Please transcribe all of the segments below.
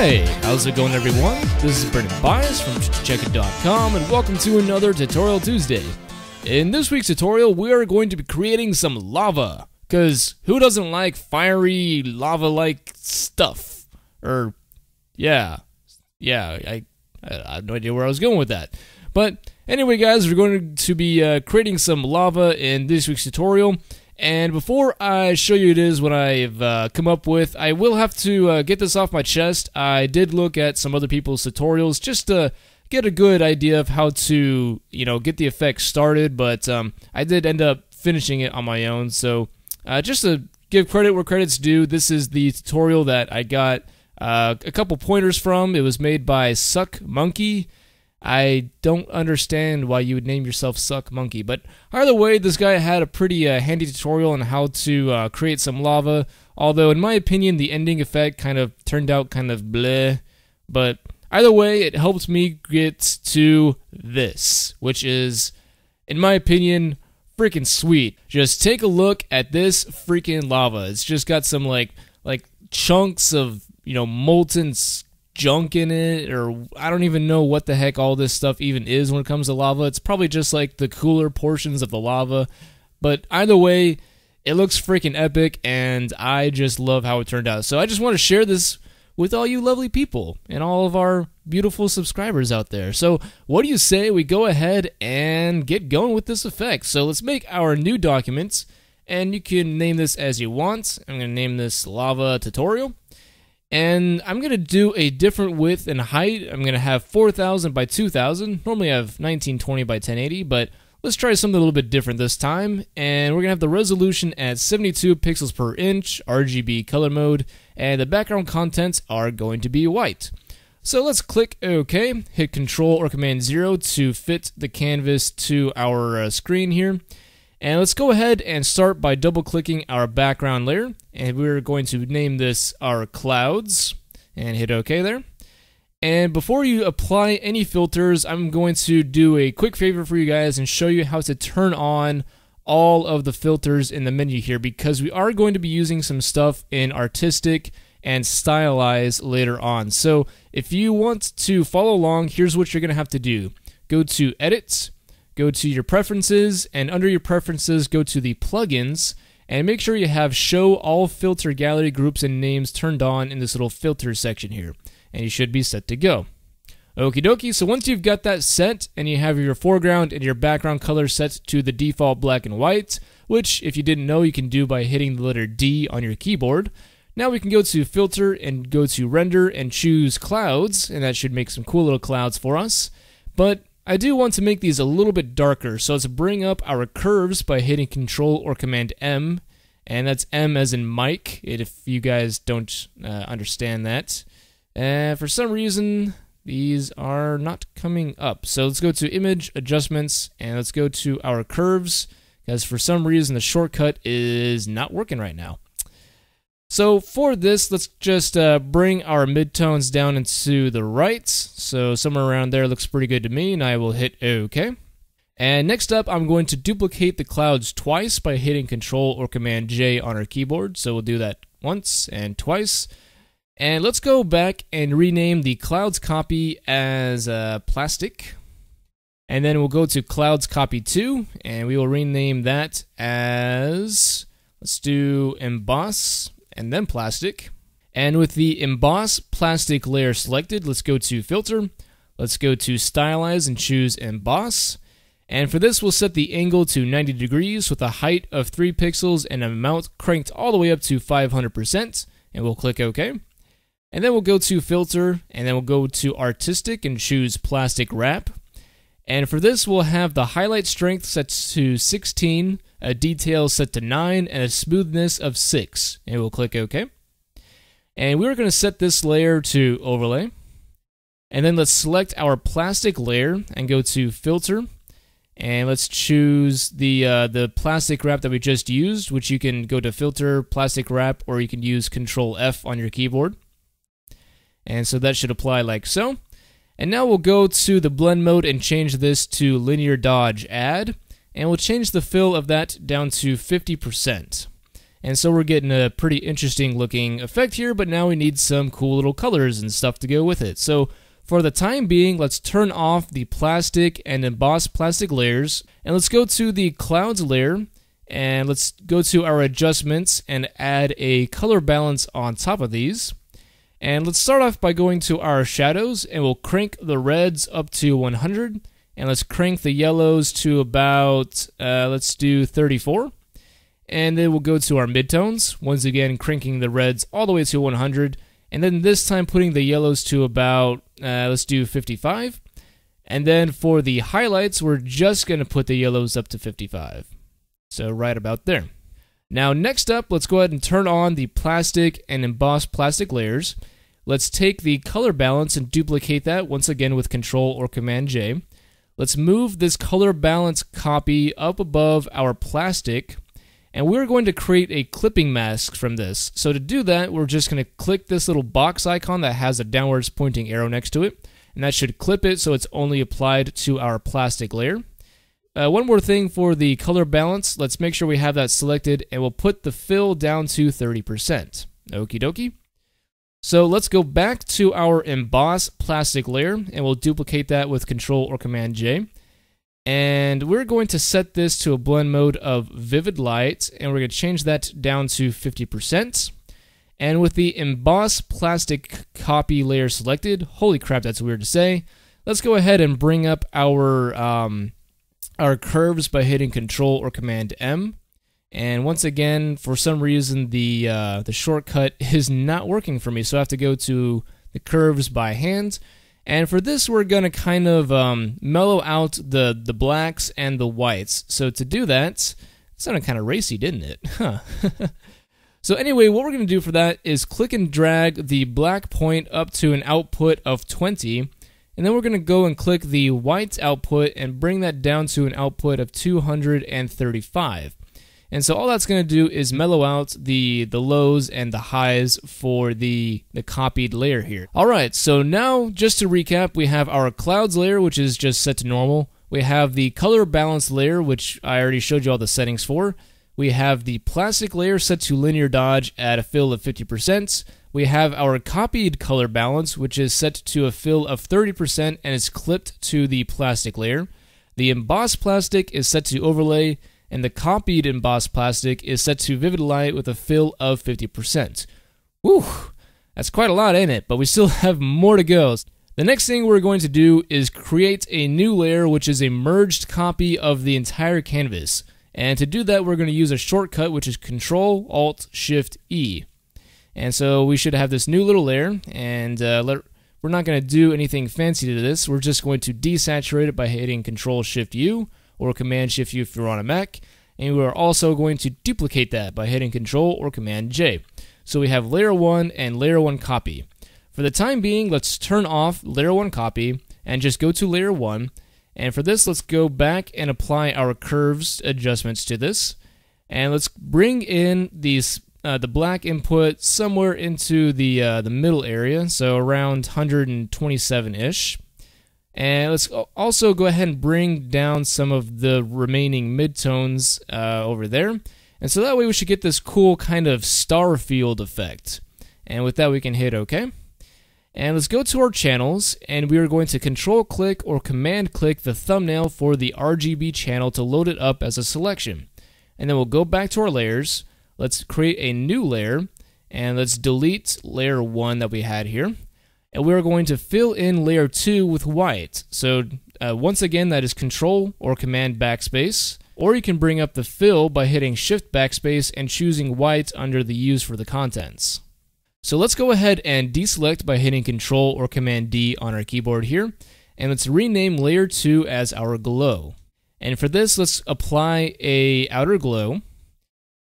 Hey, how's it going everyone? This is Brendan Bias from Checkin.com and welcome to another Tutorial Tuesday. In this week's tutorial, we are going to be creating some lava. Cause who doesn't like fiery, lava-like stuff? I have no idea where I was going with that. But anyway guys, we're going to be creating some lava in this week's tutorial. And before I show you what I've come up with, I will have to get this off my chest. I did look at some other people's tutorials just to get a good idea of how to, get the effects started, but I did end up finishing it on my own. So just to give credit where credit's due, this is the tutorial that I got a couple pointers from. It was made by Suck Monkey. I don't understand why you would name yourself Suck Monkey, but either way, this guy had a pretty handy tutorial on how to create some lava, although in my opinion the ending effect kind of turned out kind of bleh, but either way it helped me get to this, which is, in my opinion, freaking sweet. Just take a look at this freaking lava. It's just got some like chunks of, molten junk in it, or I don't even know what the heck all this stuff even is when it comes to lava. It's probably just like the cooler portions of the lava, but either way it looks freaking epic and I just love how it turned out. So I just want to share this with all you lovely people and all of our beautiful subscribers out there. So what do you say we go ahead and get going with this effect? So let's make our new document, and you can name this as you want. I'm going to name this lava tutorial. And I'm going to do a different width and height. I'm going to have 4000 by 2000. Normally I have 1920 by 1080, but let's try something a little bit different this time. And we're going to have the resolution at 72 pixels per inch, RGB color mode, and the background contents are going to be white. So let's click OK, hit Control or Command 0 to fit the canvas to our screen here. And let's go ahead and start by double-clicking our background layer, and we're going to name this our clouds, and hit OK there. And before you apply any filters, I'm going to do a quick favor for you guys and show you how to turn on all of the filters in the menu here, because we are going to be using some stuff in artistic and stylize later on. So if you want to follow along, here's what you're going to have to do. Go to Edit, go to your preferences, and under your preferences go to the plugins, and make sure you have show all filter gallery groups and names turned on in this little filter section here, and you should be set to go. Okie dokie, so once you've got that set and you have your foreground and your background color set to the default black and white, which if you didn't know you can do by hitting the letter D on your keyboard, now we can go to filter and go to render and choose clouds, and that should make some cool little clouds for us. But I do want to make these a little bit darker, so let's bring up our curves by hitting Control or Command M, and that's M as in Mike, if you guys don't understand that. For some reason, these are not coming up. So let's go to Image, Adjustments, and let's go to our curves, because for some reason the shortcut is not working right now. So for this, let's just bring our midtones down into the right. So somewhere around there looks pretty good to me, and I will hit OK. And next up, I'm going to duplicate the clouds twice by hitting Control or Command J on our keyboard. So we'll do that once and twice. And let's go back and rename the clouds copy as plastic. And then we'll go to clouds copy 2, and we will rename that as, let's do emboss, and then plastic. And with the emboss plastic layer selected, let's go to filter, let's go to stylize and choose emboss. And for this, we'll set the angle to 90 degrees with a height of 3 pixels and an amount cranked all the way up to 500%, and we'll click OK. And then we'll go to filter, and then we'll go to artistic and choose plastic wrap. And for this, we'll have the highlight strength set to 16, a detail set to 9, and a smoothness of 6. And we'll click OK. And we're going to set this layer to overlay. And then let's select our plastic layer and go to filter. And let's choose the plastic wrap that we just used, which you can go to filter, plastic wrap, or you can use Control F on your keyboard. And so that should apply like so. And now we'll go to the blend mode and change this to linear dodge add, and we'll change the fill of that down to 50%. And so we're getting a pretty interesting looking effect here, but now we need some cool little colors and stuff to go with it. So for the time being, let's turn off the plastic and embossed plastic layers, and let's go to the clouds layer, and let's go to our adjustments and add a color balance on top of these. And let's start off by going to our shadows, and we'll crank the reds up to 100, and let's crank the yellows to about, let's do 34. And then we'll go to our midtones, once again cranking the reds all the way to 100, and then this time putting the yellows to about, let's do 55. And then for the highlights, we're just going to put the yellows up to 55. So right about there. Now next up, let's go ahead and turn on the plastic and embossed plastic layers. Let's take the color balance and duplicate that once again with Control or Command J. Let's move this color balance copy up above our plastic, and we're going to create a clipping mask from this. So to do that, we're just going to click this little box icon that has a downwards pointing arrow next to it, and that should clip it so it's only applied to our plastic layer. One more thing for the color balance, let's make sure we have that selected, and we'll put the fill down to 30%. Okie dokie. So let's go back to our embossed plastic layer, and we'll duplicate that with Control or Command J. And we're going to set this to a blend mode of vivid light, and we're going to change that down to 50%. And with the embossed plastic copy layer selected, holy crap, that's weird to say, let's go ahead and bring up our curves by hitting Control or Command M. And once again, for some reason, the shortcut is not working for me, so I have to go to the curves by hand. And for this, we're going to kind of mellow out the blacks and the whites. So to do that, it sounded kind of racy, didn't it? Huh. So anyway, what we're going to do for that is click and drag the black point up to an output of 20. And then we're going to go and click the white output and bring that down to an output of 235. And so all that's going to do is mellow out the lows and the highs for the copied layer here. Alright, so now just to recap, we have our clouds layer, which is just set to normal. We have the color balance layer, which I already showed you all the settings for. We have the plastic layer set to linear dodge at a fill of 50%. We have our copied color balance, which is set to a fill of 30% and is clipped to the plastic layer. The embossed plastic is set to overlay, and the copied embossed plastic is set to vivid light with a fill of 50%. Whew, that's quite a lot, ain't it? But we still have more to go. The next thing we're going to do is create a new layer, which is a merged copy of the entire canvas. And to do that, we're going to use a shortcut, which is Control-Alt-Shift-E. And so we should have this new little layer, and we're not going to do anything fancy to this. We're just going to desaturate it by hitting Control-Shift-U or Command-Shift-U if you're on a Mac. And we are also going to duplicate that by hitting Control or Command-J. So we have Layer 1 and Layer 1 Copy. For the time being, let's turn off Layer 1 Copy and just go to Layer 1. And for this, let's go back and apply our curves adjustments to this. And let's bring in these the black input somewhere into the middle area, so around 127-ish. And let's also go ahead and bring down some of the remaining midtones over there. And so that way we should get this cool kind of star field effect. And with that we can hit OK. And let's go to our channels, and we are going to Control-Click or Command-Click the thumbnail for the RGB channel to load it up as a selection. And then we'll go back to our layers. Let's create a new layer, and let's delete Layer 1 that we had here. And we're going to fill in Layer 2 with white. So once again, that is Control or Command Backspace. Or you can bring up the fill by hitting Shift Backspace and choosing white under the Use for the Contents. So let's go ahead and deselect by hitting Control or Command D on our keyboard here, and let's rename Layer 2 as our glow. And for this, let's apply a outer glow.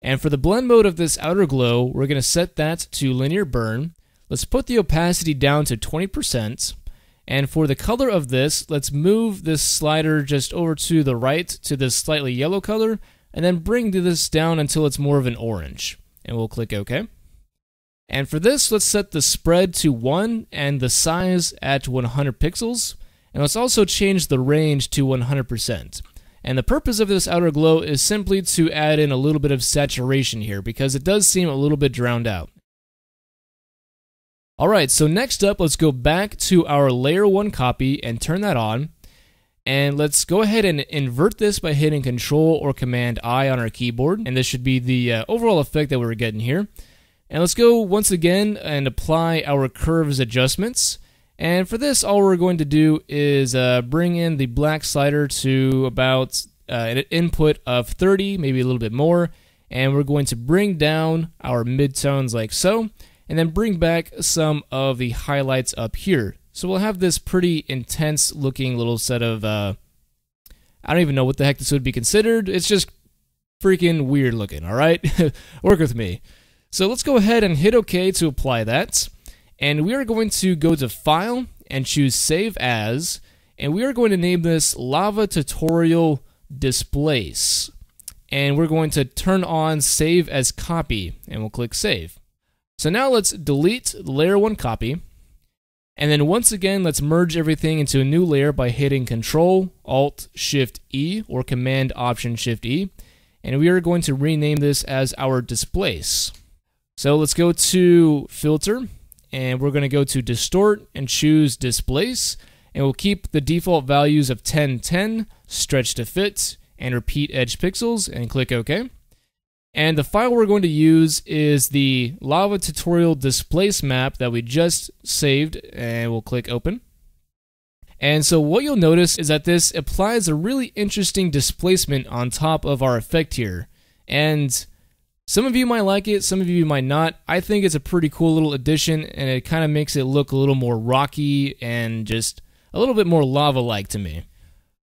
And for the blend mode of this outer glow, we're going to set that to linear burn. Let's put the opacity down to 20%. And for the color of this, let's move this slider just over to the right to this slightly yellow color, and then bring this down until it's more of an orange. And we'll click OK. And for this, let's set the spread to 1 and the size at 100 pixels. And let's also change the range to 100%. And the purpose of this outer glow is simply to add in a little bit of saturation here, because it does seem a little bit drowned out. Alright, so next up, let's go back to our layer 1 copy and turn that on. And let's go ahead and invert this by hitting Control or Command I on our keyboard. And this should be the overall effect that we're getting here. And let's go once again and apply our curves adjustments. And for this, all we're going to do is bring in the black slider to about an input of 30, maybe a little bit more. And we're going to bring down our midtones like so. And then bring back some of the highlights up here. So we'll have this pretty intense looking little set of, I don't even know what the heck this would be considered. It's just freaking weird looking, alright? Work with me. So let's go ahead and hit OK to apply that. And we are going to go to File and choose Save As. And we are going to name this Lava Tutorial Displace. And we're going to turn on Save as Copy. And we'll click Save. So now let's delete the layer 1 copy, and then once again let's merge everything into a new layer by hitting Control, Alt, Shift E, or Command Option Shift E, and we are going to rename this as our Displace. So let's go to Filter, and we're going to go to Distort and choose Displace, and we'll keep the default values of 10, 10, Stretch to Fit, and Repeat Edge Pixels, and click OK. And the file we're going to use is the Lava Tutorial Displace map that we just saved, and we'll click Open. And so what you'll notice is that this applies a really interesting displacement on top of our effect here. And some of you might like it, some of you might not. I think it's a pretty cool little addition, and it kind of makes it look a little more rocky and just a little bit more lava-like to me.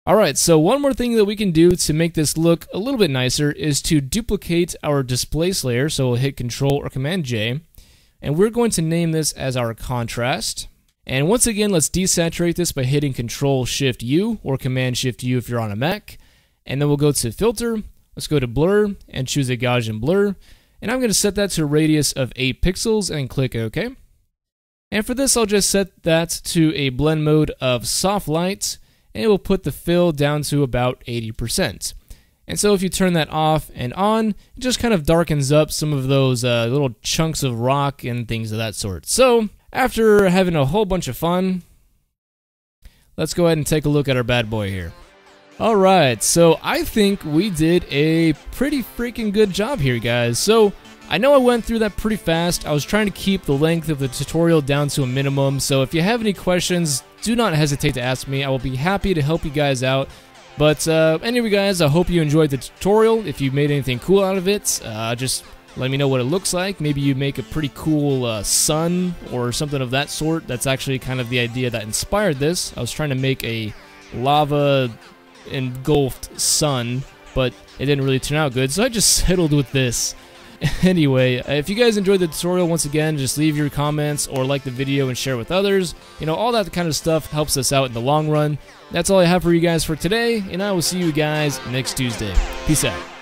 Alright, so one more thing that we can do to make this look a little bit nicer is to duplicate our displace layer. So we'll hit Control or Command J, and we're going to name this as our contrast. And once again, let's desaturate this by hitting Control Shift U or Command Shift U if you're on a Mac. And then we'll go to Filter, let's go to Blur and choose a Gaussian blur. And I'm going to set that to a radius of 8 pixels and click OK. And for this, I'll just set that to a blend mode of soft light. And we'll put the fill down to about 80%. And so if you turn that off and on, it just kind of darkens up some of those little chunks of rock and things of that sort. So after having a whole bunch of fun, let's go ahead and take a look at our bad boy here. Alright, so I think we did a pretty freaking good job here, guys. So I know I went through that pretty fast. I was trying to keep the length of the tutorial down to a minimum, so if you have any questions, do not hesitate to ask me. I will be happy to help you guys out. But anyway, guys, I hope you enjoyed the tutorial. If you made anything cool out of it, just let me know what it looks like. Maybe you make a pretty cool sun or something of that sort. That's actually kind of the idea that inspired this. I was trying to make a lava engulfed sun, but it didn't really turn out good, so I just settled with this. Anyway, if you guys enjoyed the tutorial, once again, just leave your comments or like the video and share with others. You know, all that kind of stuff helps us out in the long run. That's all I have for you guys for today, and I will see you guys next Tuesday. Peace out.